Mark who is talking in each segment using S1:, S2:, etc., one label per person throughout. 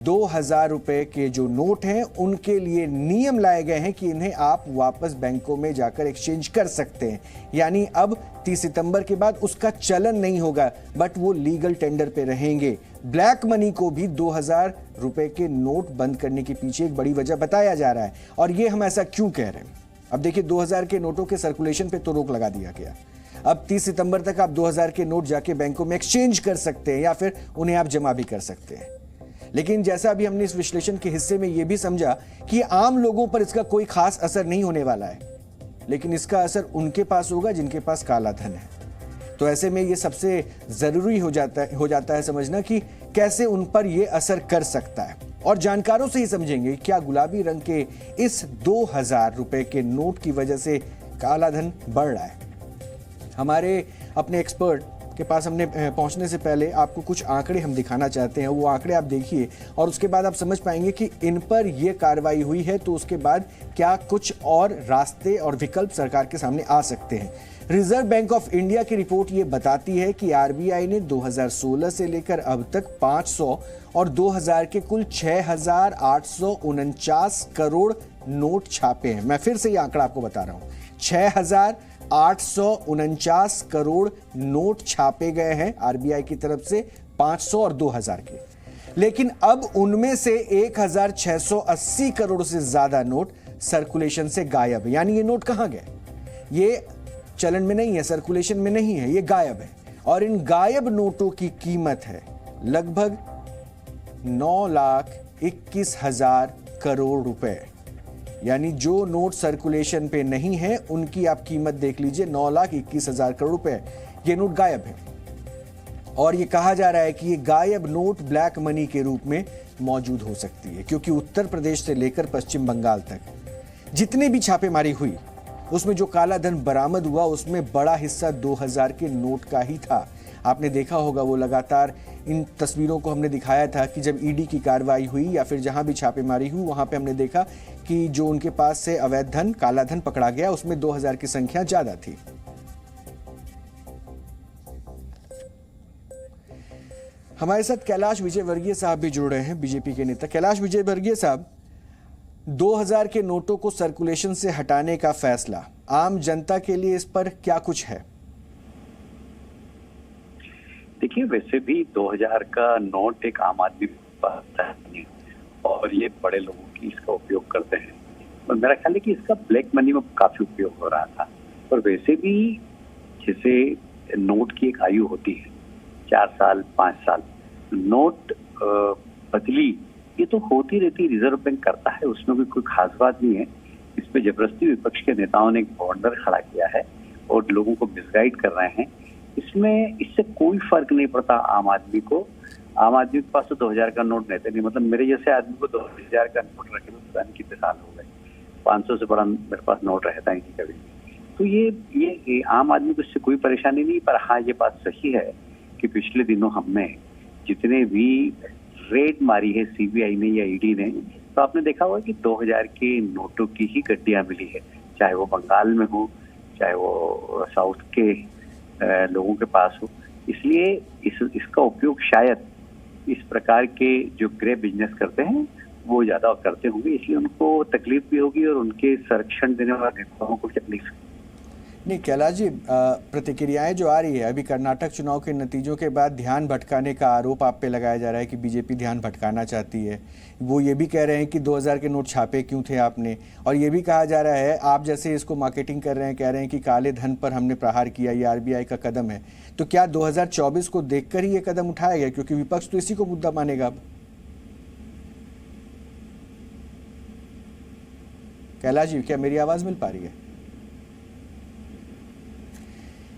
S1: 2000 रुपए के जो नोट हैं उनके लिए नियम लाए गए हैं कि इन्हें आप वापस बैंकों में जाकर एक्सचेंज कर सकते हैं। यानी अब 30 सितंबर के बाद उसका चलन नहीं होगा, बट वो लीगल टेंडर पे रहेंगे। ब्लैक मनी को भी 2000 रुपए के नोट बंद करने के पीछे एक बड़ी वजह बताया जा रहा है। और ये हम ऐसा क्यों कह रहे हैं? अब देखिए, 2000 के नोटों के सर्कुलेशन पे तो रोक लगा दिया गया। अब 30 सितंबर तक आप 2000 के नोट जाके बैंकों में एक्सचेंज कर सकते हैं या फिर उन्हें आप जमा भी कर सकते हैं। लेकिन जैसा अभी हमने इस विश्लेषण के हिस्से में यह भी समझा कि आम लोगों पर इसका कोई खास असर नहीं होने वाला है, लेकिन इसका असर उनके पास होगा जिनके पास काला धन है। तो ऐसे में यह सबसे जरूरी हो जाता है समझना कि कैसे उन पर यह असर कर सकता है। और जानकारों से ही समझेंगे क्या गुलाबी रंग के इस 2000 रुपए के नोट की वजह से काला धन बढ़ रहा है। हमारे अपने एक्सपर्ट के पास हमने पहुंचने से पहले आपको कुछ आंकड़े हम दिखाना चाहते हैं। वो आंकड़े आप देखिए और उसके बाद आप समझ पाएंगे कि इन पर यह कार्रवाई हुई है तो उसके बाद क्या कुछ और रास्ते और विकल्प सरकार के सामने आ सकते हैं। रिजर्व बैंक ऑफ इंडिया की रिपोर्ट ये बताती है कि आरबीआई ने 2016 से लेकर अब तक 500 और 2000 के कुल 6849 करोड़ नोट छापे हैं। मैं फिर से ये आंकड़ा आपको बता रहा हूं, 6849 करोड़ नोट छापे गए हैं आरबीआई की तरफ से, 500 और 2000 के। लेकिन अब उनमें से 1680 करोड़ से ज्यादा नोट सर्कुलेशन से गायब है। यानी ये नोट कहां गए? ये चलन में नहीं है, सर्कुलेशन में नहीं है, ये गायब है। और इन गायब नोटों की कीमत है लगभग 9,21,000 करोड़ रुपए। यानी जो नोट सर्कुलेशन पे नहीं है उनकी आप कीमत देख लीजिए, 9,21,000 करोड़ रुपए। ये नोट गायब है और ये कहा जा रहा है कि ये गायब नोट ब्लैक मनी के रूप में मौजूद हो सकती है, क्योंकि उत्तर प्रदेश से लेकर पश्चिम बंगाल तक जितने भी छापेमारी हुई उसमें जो काला धन बरामद हुआ उसमें बड़ा हिस्सा 2000 के नोट का ही था। आपने देखा होगा, वो लगातार इन तस्वीरों को हमने दिखाया था कि जब ईडी की कार्रवाई हुई या फिर जहां भी छापेमारी हुई वहां पे हमने देखा कि जो उनके पास से अवैध धन, काला धन पकड़ा गया उसमें 2000 की संख्या ज्यादा थी। हमारे साथ कैलाश विजयवर्गीय साहब भी जुड़ रहे हैं, बीजेपी के नेता। कैलाश विजयवर्गीय साहब, 2000 के नोटों को सर्कुलेशन से हटाने का फैसला आम जनता के लिए इस पर क्या कुछ है?
S2: देखिए, वैसे भी 2000 का नोट एक आम आदमी पास है और ये बड़े लोगों की इसका उपयोग करते हैं और मेरा ख्याल है कि इसका ब्लैक मनी में काफी उपयोग हो रहा था। और वैसे भी जैसे नोट की एक आयु होती है 4 साल 5 साल, नोट बदली ये तो होती रहती, रिजर्व बैंक करता है, उसमें भी कोई खास बात नहीं है। इस पे जबरदस्ती विपक्ष के नेताओं ने एक बॉन्डर खड़ा किया है और लोगों को मिसगाइड कर रहे हैं। इसमें इससे कोई फर्क नहीं पड़ता आम आदमी को। आम आदमी के पास तो 2000 का नोट रहते नहीं, मतलब मेरे जैसे आदमी को 2000 का नोट रखे तो पता नहीं कितने साल हो गए। 500 से बड़ा मेरे पास नोट रहता ही नहीं कभी। तो ये आम आदमी को इससे कोई परेशानी नहीं। पर हाँ, ये बात सही है कि पिछले दिनों हमने जितने भी रेड मारी है सीबीआई ने या ईडी ने, तो आपने देखा होगा कि 2000 के नोटों की ही गड्डियां मिली है, चाहे वो बंगाल में हो, चाहे वो साउथ के लोगों के पास हो। इसलिए इसका उपयोग शायद इस प्रकार के जो ग्रे बिजनेस करते हैं वो ज्यादा करते होंगे, इसलिए उनको तकलीफ भी होगी और उनके संरक्षण देने वाले नेताओं को तकलीफ।
S1: नहीं कैलाश जी, प्रतिक्रियाएं जो आ रही है अभी कर्नाटक चुनाव के नतीजों के बाद, ध्यान भटकाने का आरोप आप पे लगाया जा रहा है कि बीजेपी ध्यान भटकाना चाहती है। वो ये भी कह रहे हैं कि 2000 के नोट छापे क्यों थे आपने, और ये भी कहा जा रहा है आप जैसे इसको मार्केटिंग कर रहे हैं, कह रहे हैं कि काले धन पर हमने प्रहार किया, ये आरबीआई का कदम है। तो क्या 2024 को देखकर ही ये कदम उठाया गया? क्योंकि विपक्ष तो इसी को मुद्दा मानेगा अब। कैलाश जी, क्या मेरी आवाज मिल पा रही है?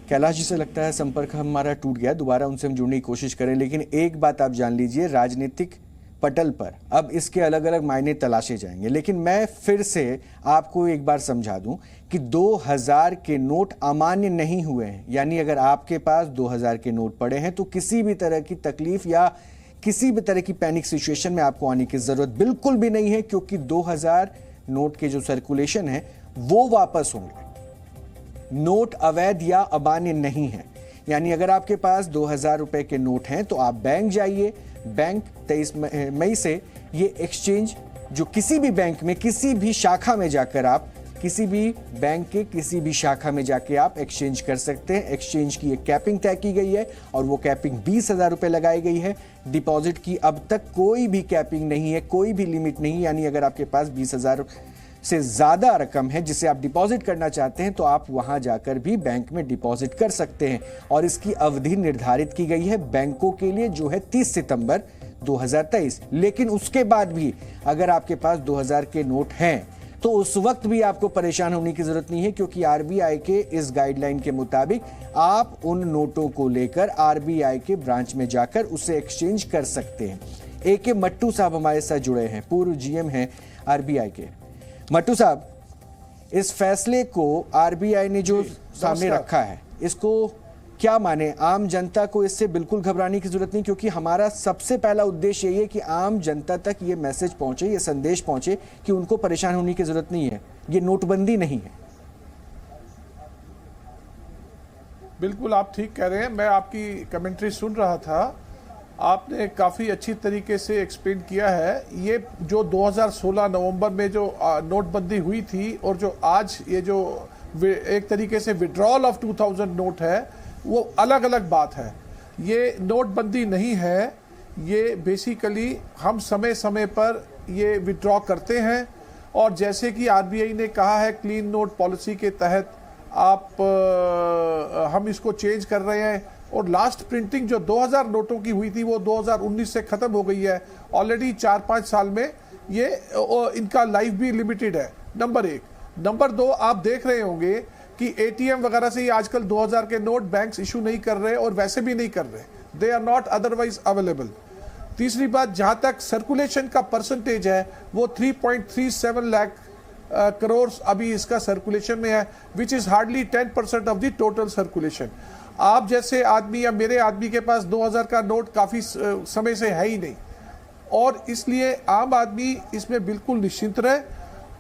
S1: कैलाश जी से लगता है संपर्क हमारा टूट गया, दोबारा उनसे हम जुड़ने की कोशिश करें। लेकिन एक बात आप जान लीजिए, राजनीतिक पटल पर अब इसके अलग अलग मायने तलाशे जाएंगे। लेकिन मैं फिर से आपको एक बार समझा दूं कि 2000 के नोट अमान्य नहीं हुए हैं। यानी अगर आपके पास 2000 के नोट पड़े हैं तो किसी भी तरह की तकलीफ या किसी भी तरह की पैनिक सिचुएशन में आपको आने की जरूरत बिल्कुल भी नहीं है, क्योंकि 2000 नोट के जो सर्कुलेशन है वो वापस होंगे। नोट अवैध या अमान्य नहीं है। यानी अगर आपके पास 2000 रुपए के नोट हैं तो आप बैंक जाइए, बैंक 23 मई से ये एक्सचेंज जो किसी भी बैंक में, किसी भी शाखा में जाकर आप, किसी भी बैंक के किसी भी शाखा में जाके आप एक्सचेंज कर सकते हैं। एक्सचेंज की एक कैपिंग तय की गई है और वो कैपिंग 20,000 रुपए लगाई गई है। डिपॉजिट की अब तक कोई भी कैपिंग नहीं है, कोई भी लिमिट नहीं। यानी अगर आपके पास 20,000 से ज्यादा रकम है जिसे आप डिपॉजिट करना चाहते हैं तो आप वहां जाकर भी बैंक में डिपॉजिट कर सकते हैं। और इसकी अवधि निर्धारित की गई है बैंकों के लिए, जो है 30 सितंबर 2023। लेकिन उसके बाद भी अगर आपके पास 2000 के नोट हैं तो उस वक्त भी आपको परेशान होने की जरूरत नहीं है, क्योंकि आरबीआई के इस गाइडलाइन के मुताबिक आप उन नोटों को लेकर आरबीआई के ब्रांच में जाकर उसे एक्सचेंज कर सकते हैं। ए.के. मट्टू साहब हमारे साथ जुड़े हैं, पूर्व जीएम हैं आरबीआई के। मट्टू साहब, इस फैसले को आरबीआई ने जो सामने रखा है, इसको क्या माने? आम जनता को इससे बिल्कुल घबराने की जरूरत नहीं, क्योंकि हमारा सबसे पहला उद्देश्य यही है कि आम जनता तक ये मैसेज पहुंचे, ये संदेश पहुंचे कि उनको परेशान होने की जरूरत नहीं है, ये नोटबंदी नहीं है।
S3: बिल्कुल आप ठीक कह रहे हैं। मैं आपकी कमेंट्री सुन रहा था, आपने काफ़ी अच्छी तरीके से एक्सप्लेन किया है। ये जो 2016 नवंबर में जो नोटबंदी हुई थी और जो आज ये जो एक तरीके से विड्रॉल ऑफ 2000 नोट है, वो अलग अलग बात है। ये नोटबंदी नहीं है, ये बेसिकली हम समय समय पर ये विड्रॉ करते हैं। और जैसे कि आरबीआई ने कहा है, क्लीन नोट पॉलिसी के तहत हम इसको चेंज कर रहे हैं। और लास्ट प्रिंटिंग जो 2000 नोटों की हुई थी वो 2019 से ख़त्म हो गई है। ऑलरेडी 4-5 साल में ये इनका लाइफ भी लिमिटेड है, नंबर 1। नंबर 2, आप देख रहे होंगे कि एटीएम वगैरह से ही आजकल 2000 के नोट बैंक्स इशू नहीं कर रहे और वैसे भी नहीं कर रहे, they are not otherwise available. तीसरी बात, जहां तक सर्कुलेशन का परसेंटेज है वो 3.37 लाख करोड़ अभी इसका सर्कुलेशन में है, which is hardly 10% of the total circulation. आप जैसे आदमी या मेरे आदमी के पास 2000 का नोट काफी समय से है ही नहीं, और इसलिए आम आदमी इसमें बिल्कुल निश्चिंत रहे।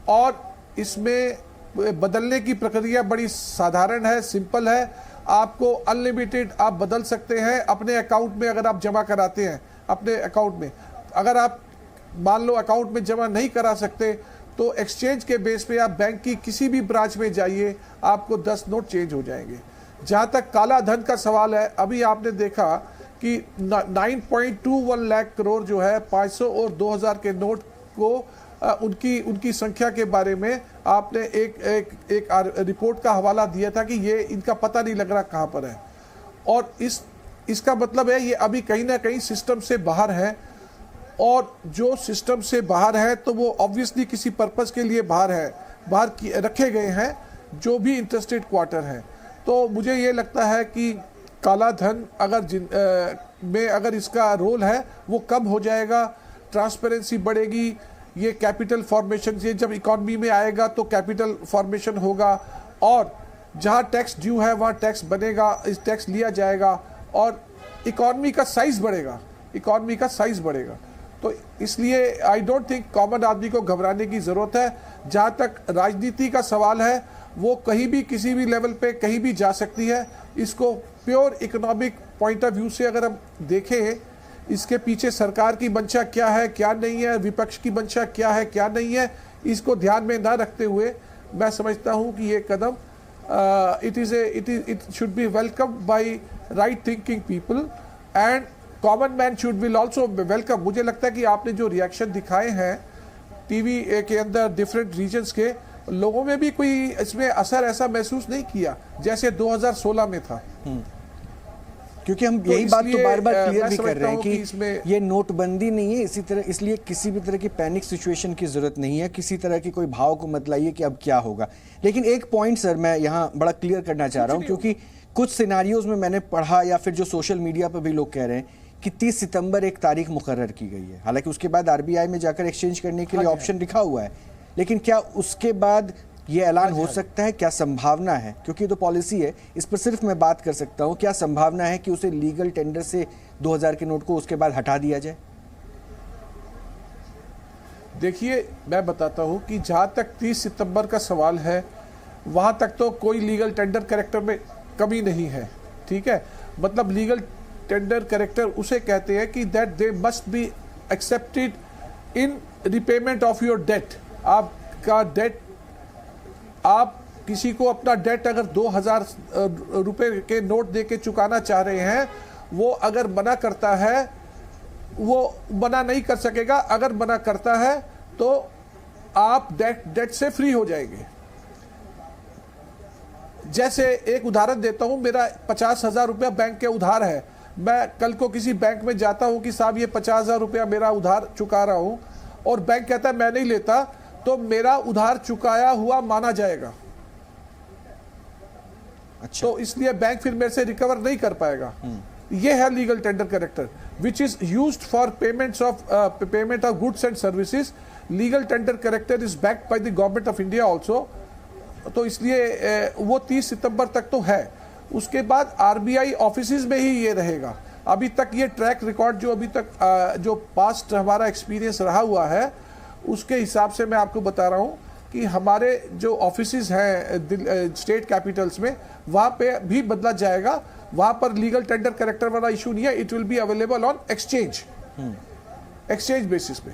S3: और इसमें बदलने की प्रक्रिया बड़ी साधारण है, सिंपल है। आपको अनलिमिटेड आप बदल सकते हैं अपने अकाउंट में। अगर आप जमा कराते हैं अपने अकाउंट में, अगर आप मान लो अकाउंट में जमा नहीं करा सकते तो एक्सचेंज के बेस पे आप बैंक की किसी भी ब्रांच में जाइए, आपको 10 नोट चेंज हो जाएंगे। जहां तक काला धन का सवाल है, अभी आपने देखा कि 9.21 लाख करोड़ जो है 500 और 2000 के नोट को उनकी संख्या के बारे में आपने एक रिपोर्ट का हवाला दिया था कि ये इनका पता नहीं लग रहा कहां पर है। और इसका मतलब है ये अभी कहीं ना कहीं सिस्टम से बाहर है, और जो सिस्टम से बाहर है तो वो ऑब्वियसली किसी पर्पस के लिए बाहर रखे गए हैं जो भी इंटरेस्टेड क्वार्टर हैं। तो मुझे ये लगता है कि काला धन अगर इसका रोल है वो कम हो जाएगा, ट्रांसपेरेंसी बढ़ेगी, ये कैपिटल फॉर्मेशन, ये जब इकॉनमी में आएगा तो कैपिटल फॉर्मेशन होगा, और जहां टैक्स ड्यू है वहां टैक्स बनेगा, इस टैक्स लिया जाएगा और इकॉनमी का साइज बढ़ेगा। तो इसलिए आई डोंट थिंक कॉमन आदमी को घबराने की जरूरत है। जहां तक राजनीति का सवाल है वो कहीं भी किसी भी लेवल पे कहीं भी जा सकती है। इसको pure economic point of view से अगर हम देखें, इसके पीछे सरकार की मंशा क्या है क्या नहीं है, विपक्ष की मंशा क्या है क्या नहीं है, इसको ध्यान में ना रखते हुए मैं समझता हूं कि ये कदम it should be welcome by right thinking people and common man should will also welcome. मुझे लगता है कि आपने जो रिएक्शन दिखाए हैं टीवी के अंदर डिफरेंट रीजन्स के, लोगों में भी कोई इसमें असर ऐसा महसूस नहीं किया जैसे 2016 में था।
S1: क्योंकि हम यही बात तो बार बार क्लियर भी कर रहे हैं कि ये नोटबंदी नहीं है, इसलिए किसी भी तरह की पैनिक सिचुएशन की जरूरत नहीं है, किसी तरह की कोई भाव को मत लाइए कि अब क्या होगा। लेकिन एक पॉइंट सर मैं यहाँ बड़ा क्लियर करना चाह रहा हूँ, क्योंकि कुछ सिनारियोज में मैंने पढ़ा या फिर जो सोशल मीडिया पर भी लोग कह रहे हैं कि 30 सितंबर एक तारीख मुकर्रर की गई है। हालांकि उसके बाद आरबीआई में जाकर एक्सचेंज करने के लिए ऑप्शन लिखा हुआ है, लेकिन क्या उसके बाद ये ऐलान हो सकता है? क्या संभावना है? क्योंकि तो पॉलिसी है, इस पर सिर्फ मैं बात कर सकता हूं, क्या संभावना है कि उसे लीगल टेंडर से 2000 के नोट को उसके बाद हटा दिया जाए?
S3: देखिए, मैं बताता हूं कि जहां तक 30 सितंबर का सवाल है वहां तक तो कोई लीगल टेंडर कैरेक्टर में कमी नहीं है, ठीक है। मतलब लीगल टेंडर कैरेक्टर उसे कहते हैं कि that they must be accepted in repayment of your debt, आपका डेट, आप किसी को अपना डेट अगर 2000 रुपए के नोट देके चुकाना चाह रहे हैं, वो अगर मना करता है, वो मना नहीं कर सकेगा। अगर मना करता है तो आप डेट से फ्री हो जाएंगे। जैसे एक उदाहरण देता हूं, मेरा 50,000 रुपया बैंक के उधार है, मैं कल को किसी बैंक में जाता हूं कि साहब ये 50,000 रुपया मेरा उधार चुका रहा हूं, और बैंक कहता है मैं नहीं लेता, तो मेरा उधार चुकाया हुआ माना जाएगा।
S1: अच्छा।
S3: तो इसलिए बैंक फिर मेरे से रिकवर नहीं कर पाएगा। ये है legal tender character which is used for payment of goods and services. Legal tender character is backed by the government of India also. तो इसलिए वो 30 सितंबर तक तो है। उसके बाद आरबीआई ऑफिसेज में ही ये रहेगा। अभी तक ये ट्रैक रिकॉर्ड जो अभी तक जो पास्ट हमारा एक्सपीरियंस रहा हुआ है, उसके हिसाब से मैं आपको बता रहा हूँ कि हमारे जो ऑफिसेज हैं स्टेट कैपिटल्स में, वहाँ पे भी बदला जाएगा। वहाँ पर लीगल टेंडर कैरेक्टर वाला इशू नहीं है। It will be available on exchange basis पे।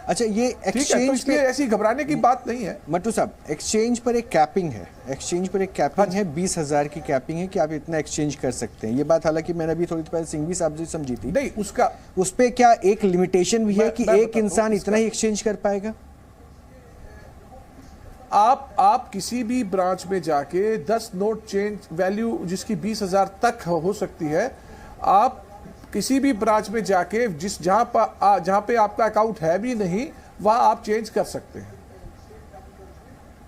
S1: अच्छा, ये
S3: ठीक है, तो
S1: एक्सचेंज
S3: इसलिए ऐसी घबराने की बात नहीं है।
S1: मट्टू साहब, एक्सचेंज पर एक कैपिंग है, एक्सचेंज पर एक कैपिंग है, 20,000 की कैपिंग है कि आप इतना एक्सचेंज कर सकते हैं। ये बात हालांकि मैंने अभी थोड़ी देर पहले सिंघवी साहब से समझी थी।
S3: नहीं, उसका
S1: उस पे क्या एक लिमिटेशन भी है कि
S3: मैं
S1: एक इंसान इतना ही एक्सचेंज कर पाएगा?
S3: आप किसी भी ब्रांच में जाके 10 नोट चेंज वैल्यू जिसकी 20,000 तक हो सकती है, आप किसी भी ब्रांच में जाके जहां पे आपका अकाउंट है भी नहीं, वहां आप चेंज कर सकते हैं।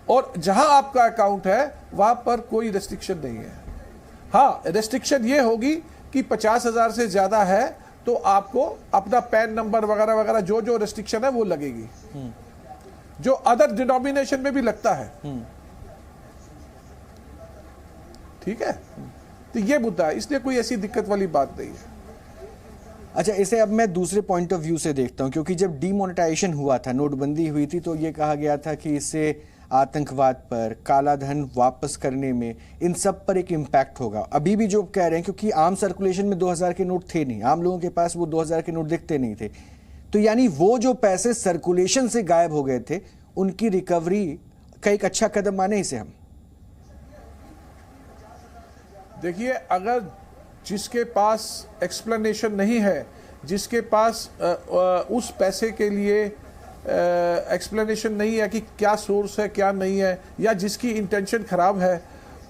S3: और जहां आपका अकाउंट है वहां पर कोई रेस्ट्रिक्शन नहीं है। हाँ, रेस्ट्रिक्शन ये होगी कि 50,000 से ज्यादा है तो आपको अपना पैन नंबर वगैरह वगैरह जो रेस्ट्रिक्शन है वो लगेगी, जो अदर डिनोमिनेशन में भी लगता है। ठीक है, तो ये मुद्दा है, इसलिए कोई ऐसी दिक्कत वाली बात नहीं है।
S1: अच्छा, इसे अब मैं दूसरे पॉइंट ऑफ व्यू से देखता हूं, क्योंकि जब डीमोनेटाइजेशन हुआ था, नोटबंदी हुई थी, तो ये कहा गया था कि इससे आतंकवाद पर, काला धन वापस करने में, इन सब पर एक इम्पैक्ट होगा। अभी भी जो कह रहे हैं, क्योंकि आम सर्कुलेशन में 2000 के नोट थे नहीं, आम लोगों के पास वो 2000 के नोट दिखते नहीं थे, तो यानी वो जो पैसे सर्कुलेशन से गायब हो गए थे, उनकी रिकवरी का एक अच्छा कदम माने इसे हम।
S3: देखिए, अगर जिसके पास एक्सप्लेनेशन नहीं है, जिसके पास उस पैसे के लिए एक्सप्लेनेशन नहीं है कि क्या सोर्स है क्या नहीं है, या जिसकी इंटेंशन खराब है,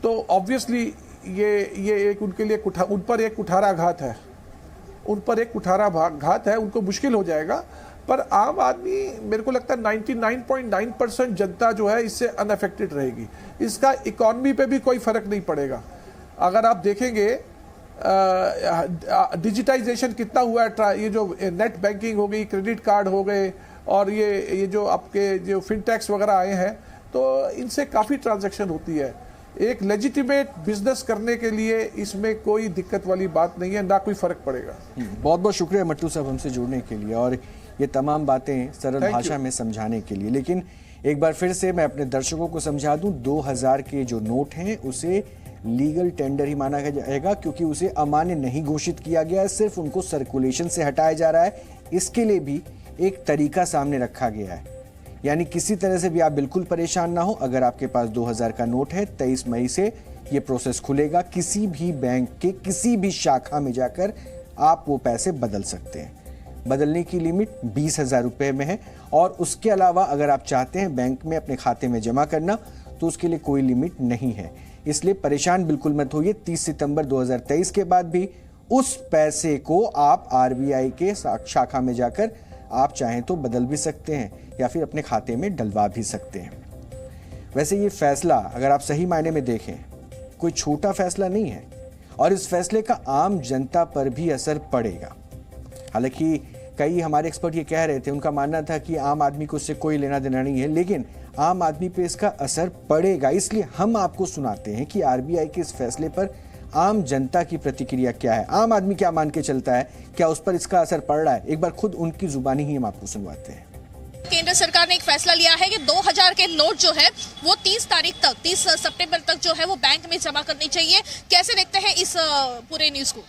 S3: तो ऑब्वियसली ये एक उनके लिए उन पर एक कुठाराघात है, उनको मुश्किल हो जाएगा। पर आम आदमी, मेरे को लगता है 99.9% जनता जो है इससे अनअफेक्टेड रहेगी। इसका इकॉनमी पे भी कोई फर्क नहीं पड़ेगा। अगर आप देखेंगे डिजिटाइजेशन कितना हुआ है, ये जो नेट बैंकिंग हो गई, क्रेडिट कार्ड हो गए, और ये जो आपके जो फिनटेक्स वगैरह आए हैं, तो इनसे काफ़ी ट्रांजैक्शन होती है। एक लेजिटिमेट बिजनेस करने के लिए इसमें कोई दिक्कत वाली बात नहीं है, ना कोई फर्क पड़ेगा।
S1: बहुत बहुत शुक्रिया मट्टू साहब हमसे जुड़ने के लिए और ये तमाम बातें सरल भाषा में समझाने के लिए। लेकिन एक बार फिर से मैं अपने दर्शकों को समझा दूं, 2000 के जो नोट हैं उसे लीगल टेंडर ही माना जाएगा, क्योंकि उसे अमान्य नहीं घोषित किया गया है, सिर्फ उनको सर्कुलेशन से हटाया जा रहा है। इसके लिए भी एक तरीका सामने रखा गया है, यानी किसी तरह से भी आप बिल्कुल परेशान ना हो। अगर आपके पास 2000 का नोट है, 23 मई से ये प्रोसेस खुलेगा। किसी भी बैंक के किसी भी शाखा में जाकर आप वो पैसे बदल सकते हैं। बदलने की लिमिट 20,000 रुपये में है, और उसके अलावा अगर आप चाहते हैं बैंक में अपने खाते में जमा करना, तो उसके लिए कोई लिमिट नहीं है। इसलिए परेशान बिल्कुल मत होइए। 30 सितंबर 2023 के बाद भी उस पैसे को आप आरबीआई के शाखा में जाकर आप चाहें तो बदल भी सकते हैं, या फिर अपने खाते में डलवा भी सकते हैं। वैसे ये फैसला अगर आप सही मायने में देखें, कोई छोटा फैसला नहीं है, और इस फैसले का आम जनता पर भी असर पड़ेगा। हालांकि कई हमारे एक्सपर्ट ये कह रहे थे, उनका मानना था कि आम आदमी को उससे कोई लेना देना नहीं है, लेकिन आम आदमी पे इसका असर पड़ेगा। इसलिए हम आपको सुनाते हैं कि आरबीआई के इस फैसले पर आम जनता की प्रतिक्रिया क्या है, आम आदमी क्या मान के चलता है, क्या उस पर इसका असर पड़ रहा है। एक बार खुद उनकी जुबानी ही हम आपको सुनवाते हैं।
S4: केंद्र सरकार ने एक फैसला लिया है कि 2000 के नोट जो है वो 30 सितंबर तक जो है वो बैंक में जमा करनी चाहिए। कैसे देखते हैं इस पूरे न्यूज को?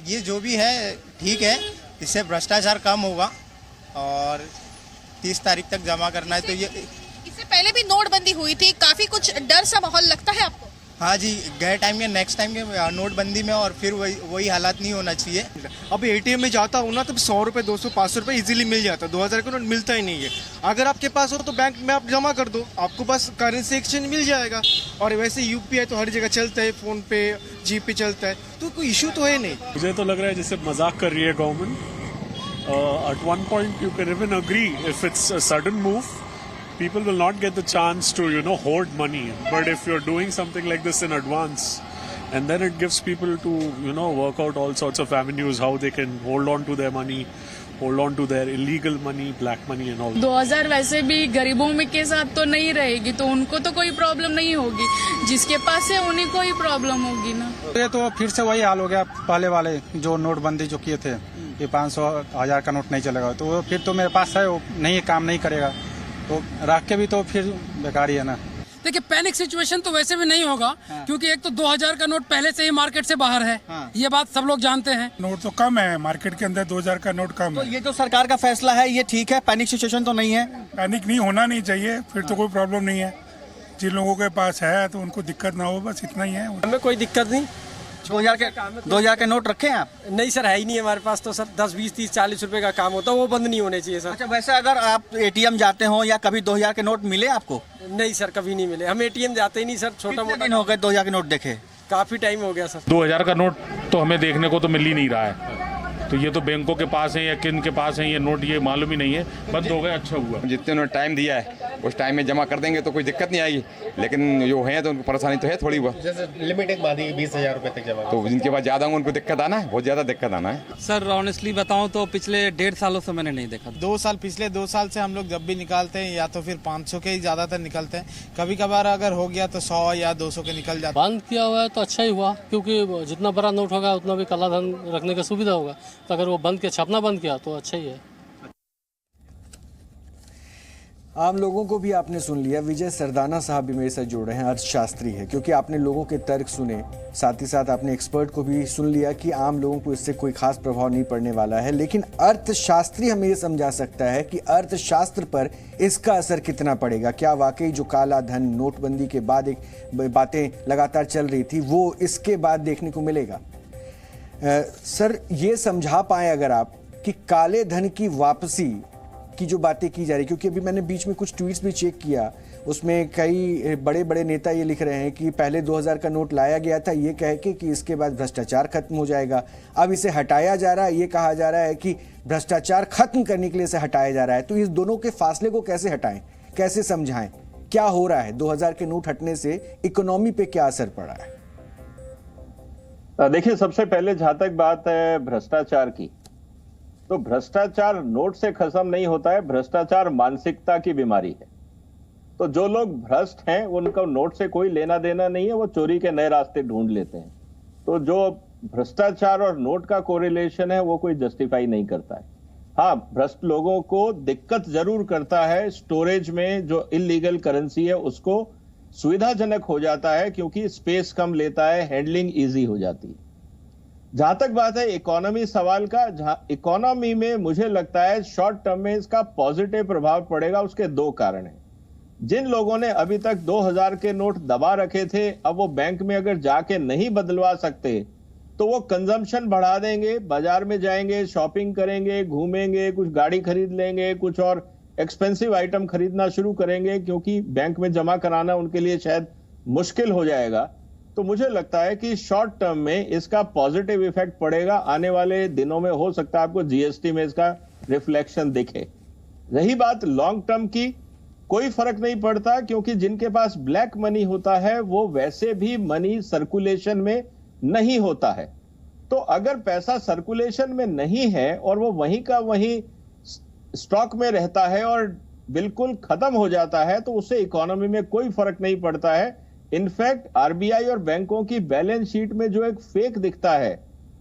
S5: ये जो भी है ठीक है, इससे भ्रष्टाचार कम होगा और 30 तारीख तक जमा करना है। तो ये
S4: इससे पहले भी नोटबंदी हुई थी, काफी कुछ डर सा माहौल लगता है आपको?
S5: हाँ जी, गए टाइम में नेक्स्ट टाइम के नोटबंदी में और फिर वही हालात नहीं होना चाहिए।
S6: अब एटीएम में जाता हूँ ना तो 100 रुपये 200 500 रुपये इजीली मिल जाता है, 2000 का नोट मिलता ही नहीं है। अगर आपके पास हो तो बैंक में आप जमा कर दो, आपको बस करेंसी एक्सचेंज मिल जाएगा। और वैसे यूपीआई तो हर जगह चलता है, फोन पे जीपे चलता है, तो कोई इशू तो है नहीं।
S7: मुझे तो लग रहा है जैसे मजाक कर रही है government. At one point you can even agree if it's a sudden move, people will not get the chance to hoard money. But if you're doing something like this in advance, and then it gives people to work out all sorts of avenues how they can hold on to their money, hold on to their illegal money, black money and all.
S8: 2000 वैसे भी गरीबों में के साथ तो नहीं रहेगी, तो उनको तो कोई प्रॉब्लम नहीं होगी, जिसके पास है उन्हीं को ही प्रॉब्लम होगी ना।
S9: ये तो फिर से वही हाल हो गया पहले वाले जो नोटबंदी जो किए थे, ये 500 1000 का नोट नहीं चलेगा, तो फिर तो मेरे पास है वो नहीं काम नहीं करेगा, तो रख के भी तो फिर बेकार ही है ना।
S10: देखिए पैनिक सिचुएशन तो वैसे भी नहीं होगा, क्योंकि एक तो 2000 का नोट पहले से ही मार्केट से बाहर है, ये बात सब लोग जानते हैं।
S11: नोट तो कम है मार्केट के अंदर, 2000 का नोट कम
S12: तो
S11: है।
S12: ये जो सरकार का फैसला है ये ठीक है, पैनिक सिचुएशन तो नहीं है?
S11: पैनिक नहीं होना नहीं चाहिए, फिर तो कोई प्रॉब्लम नहीं है। जिन लोगों के पास है तो उनको दिक्कत ना हो, बस इतना ही है।
S10: हमें कोई दिक्कत नहीं।
S12: 2000 के नोट रखे हैं आप?
S10: नहीं सर, है ही नहीं हमारे पास, तो सर 10 20 30 40 रुपए का काम होता है, वो बंद नहीं होने चाहिए सर।
S12: अच्छा, वैसे अगर आप एटीएम जाते हो या कभी 2000 के नोट मिले आपको?
S10: नहीं सर, कभी नहीं मिले, हम एटीएम जाते ही नहीं सर। छोटा मोटा
S12: दिन हो गए 2000 के नोट देखे?
S10: काफी टाइम हो गया सर।
S13: 2000 का नोट तो हमें देखने को तो मिल ही नहीं रहा है, तो ये तो बैंकों के पास है या किन के पास है ये नोट, ये मालूम ही नहीं है। बंद हो गए, अच्छा हुआ।
S14: जितने उन्होंने टाइम दिया है उस टाइम में जमा कर देंगे तो कोई दिक्कत नहीं आएगी, लेकिन जो है तो उनको परेशानी तो है थोड़ी बहुत।
S15: जैसे लिमिट एक बात है 20,000 रुपए तक जमा,
S14: तो जिनके पास ज़्यादा होंगे उनको दिक्कत आना है, बहुत ज़्यादा दिक्कत आना है।
S16: सर ऑनेस्टली बताऊं तो पिछले 1.5 सालों से मैंने नहीं देखा।
S5: पिछले 2 साल से हम लोग जब भी निकालते हैं या तो फिर 500 के ही ज्यादातर निकलते हैं, कभी कभार अगर हो गया तो 100 या 200 के निकल जाते।
S16: बंद किया हुआ है तो अच्छा ही हुआ, क्योंकि जितना बड़ा नोट होगा उतना भी काला धन रखने का सुविधा होगा, तो अगर वो बंद किया, छापना बंद किया तो अच्छा ही है।
S1: आम लोगों को भी आपने सुन लिया। विजय सरदाना साहब भी मेरे साथ जुड़ रहे हैं, अर्थशास्त्री है, क्योंकि आपने लोगों के तर्क सुने, साथ ही साथ आपने एक्सपर्ट को भी सुन लिया कि आम लोगों को इससे कोई खास प्रभाव नहीं पड़ने वाला है, लेकिन अर्थशास्त्री हमें ये समझा सकता है कि अर्थशास्त्र पर इसका असर कितना पड़ेगा। क्या वाकई जो काला धन नोटबंदी के बाद एक बातें लगातार चल रही थी वो इसके बाद देखने को मिलेगा? सर ये समझा पाए अगर आप कि काले धन की वापसी की जो बातें की जा रही, क्योंकि अभी मैंने बीच में कुछ ट्वीट्स भी चेक किया, उसमें कई बड़े बड़े नेता ये लिख रहे हैं कि पहले 2000 का नोट लाया गया था ये कह के कि इसके बाद भ्रष्टाचार खत्म हो जाएगा, अब इसे हटाया जा रहा है, ये कहा जा रहा है कि भ्रष्टाचार खत्म करने के लिए इसे हटाया जा रहा है। तो इस दोनों के फासले को कैसे हटाएं, कैसे समझाएं, क्या हो रहा है? 2000 के नोट हटने से इकोनॉमी पे क्या असर पड़ा है?
S17: देखिए, सबसे पहले जहां तक बात है भ्रष्टाचार की, तो भ्रष्टाचार नोट से खत्म नहीं होता है, भ्रष्टाचार मानसिकता की बीमारी है। तो जो लोग भ्रष्ट हैं उनको नोट से कोई लेना देना नहीं है, वो चोरी के नए रास्ते ढूंढ लेते हैं। तो जो भ्रष्टाचार और नोट का कोरिलेशन है वो कोई जस्टिफाई नहीं करता है। हाँ, भ्रष्ट लोगों को दिक्कत जरूर करता है, स्टोरेज में जो इलीगल करेंसी है उसको सुविधाजनक हो जाता है क्योंकि स्पेस कम लेता है, हैंडलिंग इजी हो जाती है। जहां तक बात है इकोनॉमी सवाल का, इकोनॉमी में मुझे लगता है शॉर्ट टर्म में इसका पॉजिटिव प्रभाव पड़ेगा। उसके दो कारण हैं। जिन लोगों ने अभी तक 2000 के नोट दबा रखे थे, अब वो बैंक में अगर जाके नहीं बदलवा सकते तो वो कंजम्पशन बढ़ा देंगे, बाजार में जाएंगे, शॉपिंग करेंगे, घूमेंगे, कुछ गाड़ी खरीद लेंगे, कुछ और एक्सपेंसिव आइटम खरीदना शुरू करेंगे क्योंकि बैंक में जमा कराना उनके लिए शायद मुश्किल हो जाएगा। तो मुझे लगता है कि शॉर्ट टर्म में इसका पॉजिटिव इफेक्ट पड़ेगा। आने वाले दिनों में हो सकता है आपको जीएसटी में इसका रिफ्लेक्शन दिखे। रही बात लॉन्ग टर्म की, कोई फर्क नहीं पड़ता क्योंकि जिनके पास ब्लैक मनी होता है वो वैसे भी मनी सर्कुलेशन में नहीं होता है। तो अगर पैसा सर्कुलेशन में नहीं है और वो वहीं का वहीं स्टॉक में रहता है और बिल्कुल खत्म हो जाता है तो उससे इकोनॉमी में कोई फर्क नहीं पड़ता है। इनफैक्ट आरबीआई और बैंकों की बैलेंस शीट में जो एक फेक दिखता है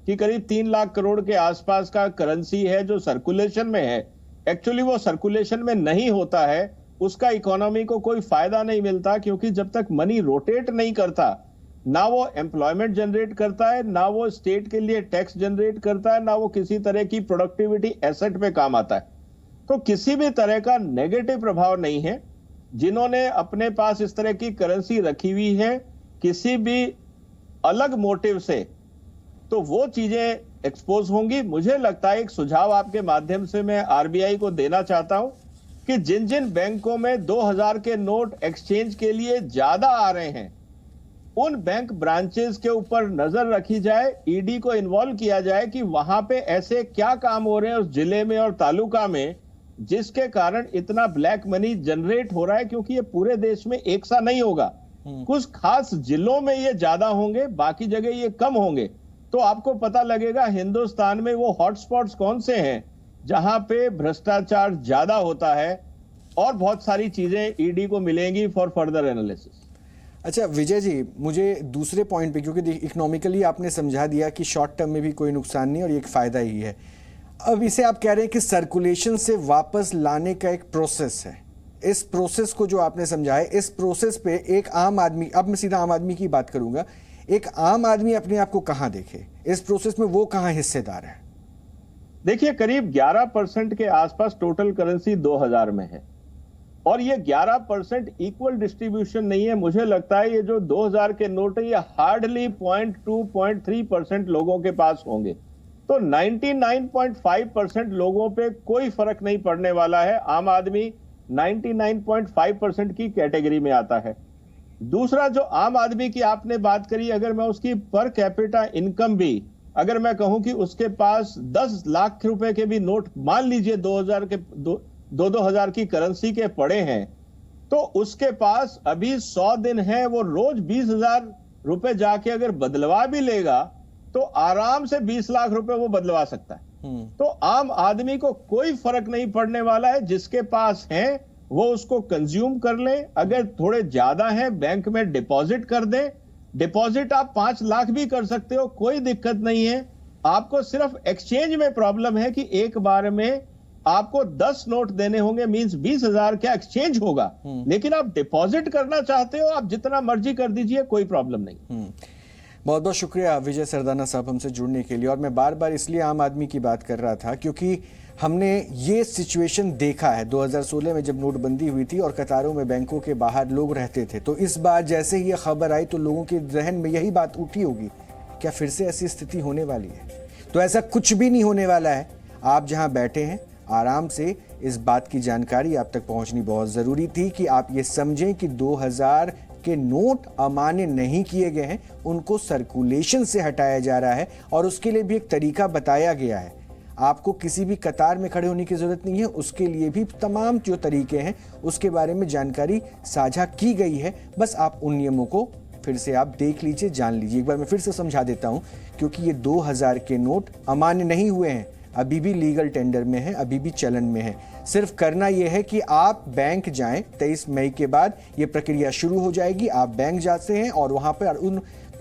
S17: कि करीब 3 लाख करोड़ के आसपास का करेंसी है जो सर्कुलेशन में है, एक्चुअली वो सर्कुलेशन में नहीं होता है। उसका इकोनॉमी को कोई फायदा नहीं मिलता क्योंकि जब तक मनी रोटेट नहीं करता, ना वो एम्प्लॉयमेंट जनरेट करता है, ना वो स्टेट के लिए टैक्स जनरेट करता है, ना वो किसी तरह की प्रोडक्टिविटी एसेट पे काम आता है। तो किसी भी तरह का नेगेटिव प्रभाव नहीं है। जिन्होंने अपने पास इस तरह की करेंसी रखी हुई है किसी भी अलग मोटिव से, तो वो चीजें एक्सपोज होंगी। मुझे लगता है एक सुझाव आपके माध्यम से मैं आरबीआई को देना चाहता हूं कि जिन जिन बैंकों में 2000 के नोट एक्सचेंज के लिए ज्यादा आ रहे हैं, उन बैंक ब्रांचेस के ऊपर नजर रखी जाए, ईडी को इन्वॉल्व किया जाए कि वहां पे ऐसे क्या काम हो रहे हैं उस जिले में और तालुका में जिसके कारण इतना ब्लैक मनी जनरेट हो रहा है, क्योंकि ये पूरे देश में एक सा नहीं होगा। कुछ खास जिलों में ये ज्यादा होंगे, बाकी जगह ये कम होंगे। तो आपको पता लगेगा हिंदुस्तान में वो हॉटस्पॉट्स कौन से हैं जहां पे भ्रष्टाचार ज्यादा होता है, और बहुत सारी चीजें ईडी को मिलेंगी फॉर फर्दर एनालिसिस।
S1: अच्छा विजय जी, मुझे दूसरे पॉइंट पे, क्योंकि इकोनॉमिकली आपने समझा दिया कि शॉर्ट टर्म में भी कोई नुकसान नहीं और ये एक फायदा ही है। अब इसे आप कह रहे हैं कि सर्कुलेशन से वापस लाने का एक प्रोसेस है। इस प्रोसेस को जो आपने समझाया, इस प्रोसेस पे एक आम आदमी, अब मैं सीधा आम आदमी की बात करूंगा, एक आम आदमी अपने आप को कहां देखे इस प्रोसेस में, वो कहां हिस्सेदार है?
S17: देखिए, करीब 11% के आसपास टोटल करेंसी 2000 में है, और ये 11% इक्वल डिस्ट्रीब्यूशन नहीं है। मुझे लगता है ये जो 2000 के नोट है ये हार्डली 0.2-0.3% लोगों के पास होंगे। तो 99.5% लोगों पे कोई फर्क नहीं पड़ने वाला है। आम आदमी 99.5% की कैटेगरी में आता है। दूसरा, जो आम आदमी की आपने बात करी, अगर मैं उसकी पर कैपिटा इनकम भी अगर मैं कहूं कि उसके पास 10 लाख रुपए के भी नोट मान लीजिए 2000 के 2-2000 की करेंसी के पड़े हैं, तो उसके पास अभी 100 दिन है, वो रोज 20,000 रुपए जाके अगर बदलवा भी लेगा तो आराम से 20 लाख रुपए वो बदलवा सकता है। तो आम आदमी को कोई फर्क नहीं पड़ने वाला है। जिसके पास है वो उसको कंज्यूम कर ले, अगर थोड़े ज्यादा है बैंक में डिपॉजिट कर दे। डिपॉजिट आप 5 लाख भी कर सकते हो, कोई दिक्कत नहीं है। आपको सिर्फ एक्सचेंज में प्रॉब्लम है कि एक बार में आपको 10 नोट देने होंगे, मींस 20,000 क्या एक्सचेंज होगा। लेकिन आप डिपॉजिट करना चाहते हो, आप जितना मर्जी कर दीजिए, कोई प्रॉब्लम नहीं।
S1: बहुत बहुत शुक्रिया विजय सरदाना साहब हमसे जुड़ने के लिए। और मैं बार बार इसलिए आम आदमी की बात कर रहा था क्योंकि हमने ये सिचुएशन देखा है 2016 में जब नोटबंदी हुई थी और कतारों में बैंकों के बाहर लोग रहते थे। तो इस बार जैसे ही ये खबर आई तो लोगों के जहन में यही बात उठी होगी, क्या फिर से ऐसी स्थिति होने वाली है? तो ऐसा कुछ भी नहीं होने वाला है। आप जहां बैठे हैं आराम से, इस बात की जानकारी आप तक पहुंचनी बहुत ज़रूरी थी कि आप ये समझें कि 2000 के नोट अमान्य नहीं किए गए हैं, उनको सर्कुलेशन से हटाया जा रहा है और उसके लिए भी एक तरीका बताया गया है। आपको किसी भी कतार में खड़े होने की ज़रूरत नहीं है, उसके लिए भी तमाम जो तरीके हैं उसके बारे में जानकारी साझा की गई है। बस आप उन नियमों को फिर से आप देख लीजिए, जान लीजिए। एक बार मैं फिर से समझा देता हूं, क्योंकि ये 2000 के नोट अमान्य नहीं हुए हैं, अभी भी लीगल टेंडर में है, अभी भी चलन में है। सिर्फ करना यह है कि आप बैंक जाएं, 23 मई के बाद ये प्रक्रिया शुरू हो जाएगी। आप बैंक जाते हैं और वहां पर उन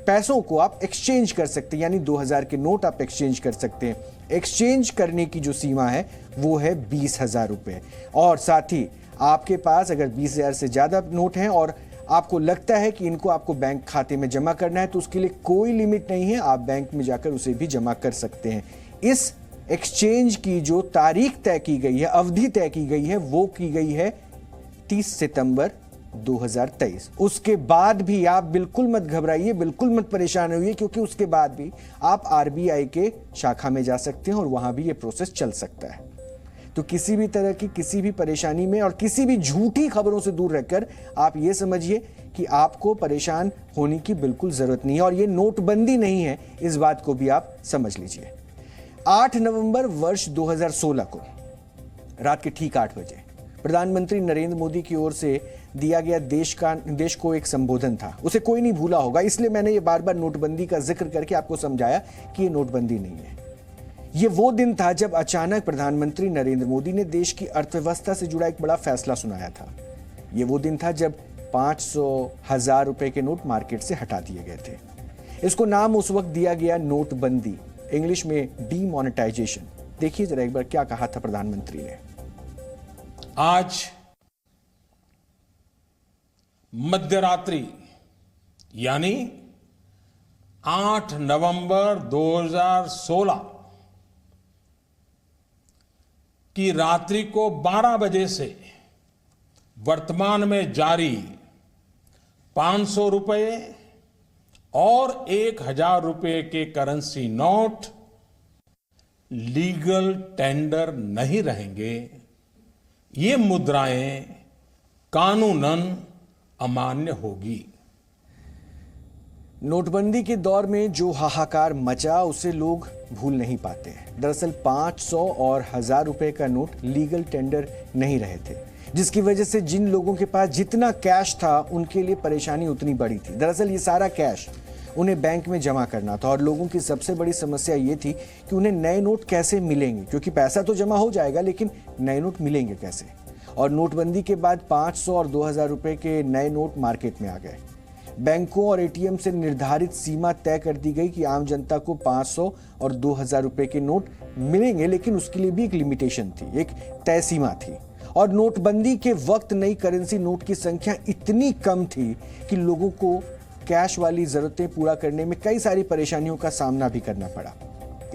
S1: पैसों को आप एक्सचेंज कर सकते हैं, यानी 2000 के नोट आप एक्सचेंज कर सकते हैं। एक्सचेंज करने की जो सीमा है वो है 20,000 रुपये। और साथ ही आपके पास अगर 20,000 से ज़्यादा नोट हैं और आपको लगता है कि इनको आपको बैंक खाते में जमा करना है, तो उसके लिए कोई लिमिट नहीं है, आप बैंक में जाकर उसे भी जमा कर सकते हैं। इस एक्सचेंज की जो तारीख तय की गई है, अवधि तय की गई है, वो की गई है 30 सितंबर 2023। उसके बाद भी आप बिल्कुल मत घबराइए, बिल्कुल मत परेशान होइए, क्योंकि उसके बाद भी आप आरबीआई के शाखा में जा सकते हैं और वहां भी ये प्रोसेस चल सकता है। तो किसी भी तरह की किसी भी परेशानी में और किसी भी झूठी खबरों से दूर रहकर आप ये समझिए कि आपको परेशान होने की बिल्कुल जरूरत नहीं है। और ये नोटबंदी नहीं है, इस बात को भी आप समझ लीजिए। 8 नवंबर वर्ष 2016 को रात के ठीक 8 बजे प्रधानमंत्री नरेंद्र मोदी की ओर से दिया गया देश को एक संबोधन था। उसे कोई नहीं भूला होगा, इसलिए मैंने ये बार बार नोटबंदी का जिक्र करके आपको समझाया कि ये नोटबंदी नहीं है। ये वो दिन था जब अचानक प्रधानमंत्री नरेंद्र मोदी ने देश की अर्थव्यवस्था से जुड़ा एक बड़ा फैसला सुनाया था। ये वो दिन था जब 500,000 रुपए के नोट मार्केट से हटा दिए गए थे। इसको नाम उस वक्त दिया गया नोटबंदी, इंग्लिश में डीमोनेटाइजेशन। देखिए जरा एक बार क्या कहा था प्रधानमंत्री ने।
S18: आज मध्यरात्रि यानी 8 नवंबर 2016 कि रात्रि को 12 बजे से वर्तमान में जारी 500 रुपए और 1000 रुपए के करेंसी नोट लीगल टेंडर नहीं रहेंगे। ये मुद्राएं कानूनन अमान्य होगी।
S1: नोटबंदी के दौर में जो हाहाकार मचा उसे लोग भूल नहीं पाते। दरअसल 500 और 1000 रुपए का नोट लीगल टेंडर नहीं रहे थे, जिसकी वजह से जिन लोगों के पास जितना कैश था उनके लिए परेशानी उतनी बड़ी थी। दरअसल ये सारा कैश उन्हें बैंक में जमा करना था और लोगों की सबसे बड़ी समस्या ये थी कि उन्हें नए नोट कैसे मिलेंगे, क्योंकि पैसा तो जमा हो जाएगा लेकिन नए नोट मिलेंगे कैसे। और नोटबंदी के बाद 500 और 2000 रुपए के नए नोट मार्केट में आ गए। बैंकों और एटीएम से निर्धारित सीमा तय कर दी गई कि आम जनता को 500 और 2000 रुपए के नोट मिलेंगे, लेकिन उसके लिए भी एक लिमिटेशन थी, एक तय सीमा थी। और नोटबंदी के वक्त नई करेंसी नोट की संख्या इतनी कम थी कि लोगों को कैश वाली जरूरतें पूरा करने में कई सारी परेशानियों का सामना भी करना पड़ा।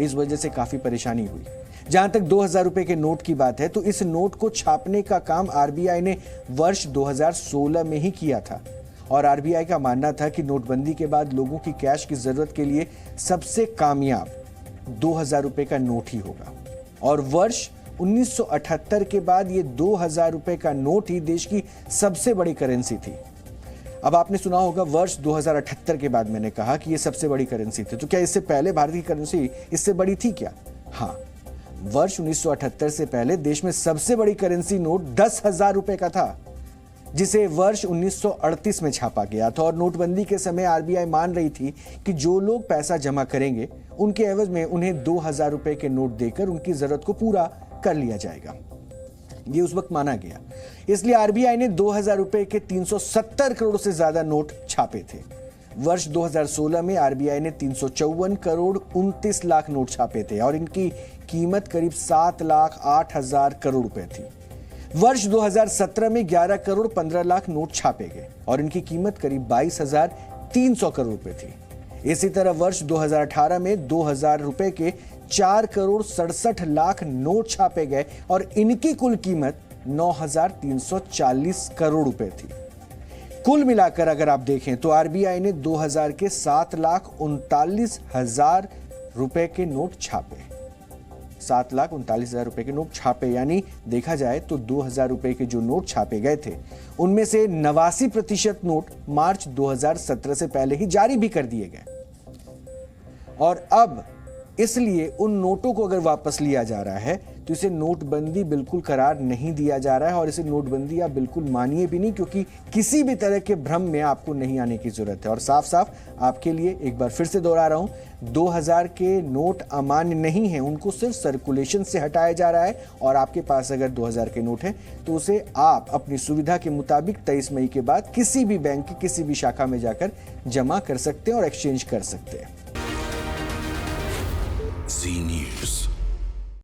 S1: इस वजह से काफी परेशानी हुई। जहां तक 2000 रुपए के नोट की बात है तो इस नोट को छापने का काम आरबीआई ने वर्ष 2016 में ही किया था और आरबीआई का मानना था कि नोटबंदी के बाद लोगों की कैश की जरूरत के लिए सबसे कामयाब 2000 रुपए का नोट ही होगा। और वर्ष 1978 के बाद ये 2000 रुपए का नोट ही देश की सबसे बड़ी करेंसी थी। अब आपने सुना होगा वर्ष 2078 के बाद मैंने कहा कि ये सबसे बड़ी करेंसी थी, तो क्या इससे पहले भारत की करेंसी इससे बड़ी थी क्या? हाँ, वर्ष 1978 से पहले देश में सबसे बड़ी करेंसी नोट 10,000 रुपए का था, जिसे वर्ष 1938 में छापा गया था। और नोटबंदी के समय आरबीआई मान रही थी कि जो लोग पैसा जमा करेंगे उनके एवज में उन्हें 2000 रुपए के नोट देकर उनकी जरूरत को पूरा कर लिया जाएगा। ये उस वक्त माना गया, इसलिए आरबीआई ने 2000 रुपए के 370 करोड़ से ज्यादा नोट छापे थे। वर्ष 2016 में आरबीआई ने 354 करोड़ 29 लाख नोट छापे थे और इनकी कीमत करीब 7,08,000 करोड़ रुपए थी। वर्ष 2017 में 11 करोड़ 15 लाख नोट छापे गए और इनकी कीमत करीब 22,300 करोड़ रुपए थी। इसी तरह वर्ष 2018 में 2000 रुपए के 4 करोड़ 67 लाख नोट छापे गए और इनकी कुल कीमत 9,340 करोड़ रुपए थी। कुल मिलाकर अगर आप देखें तो आरबीआई ने 2000 के 7,39,000 रुपए के नोट छापे, 7,39,000 रुपए के नोट छापे। यानी देखा जाए तो 2000 रुपए के जो नोट छापे गए थे उनमें से 89% नोट मार्च 2017 से पहले ही जारी भी कर दिए गए। और अब इसलिए उन नोटों को अगर वापस लिया जा रहा है तो इसे नोटबंदी बिल्कुल करार नहीं दिया जा रहा है और इसे नोटबंदी आप बिल्कुल मानिए भी नहीं, क्योंकि किसी भी तरह के भ्रम में आपको नहीं आने की जरूरत है। और साफ साफ आपके लिए एक बार फिर से दोहरा रहा हूं, 2000 के नोट अमान्य नहीं है, उनको सिर्फ सर्कुलेशन से हटाया जा रहा है। और आपके पास अगर 2000 के नोट है तो उसे आप अपनी सुविधा के मुताबिक 23 मई के बाद किसी भी बैंक की किसी भी शाखा में जाकर जमा कर सकते हैं और एक्सचेंज कर सकते हैं।
S19: Z News.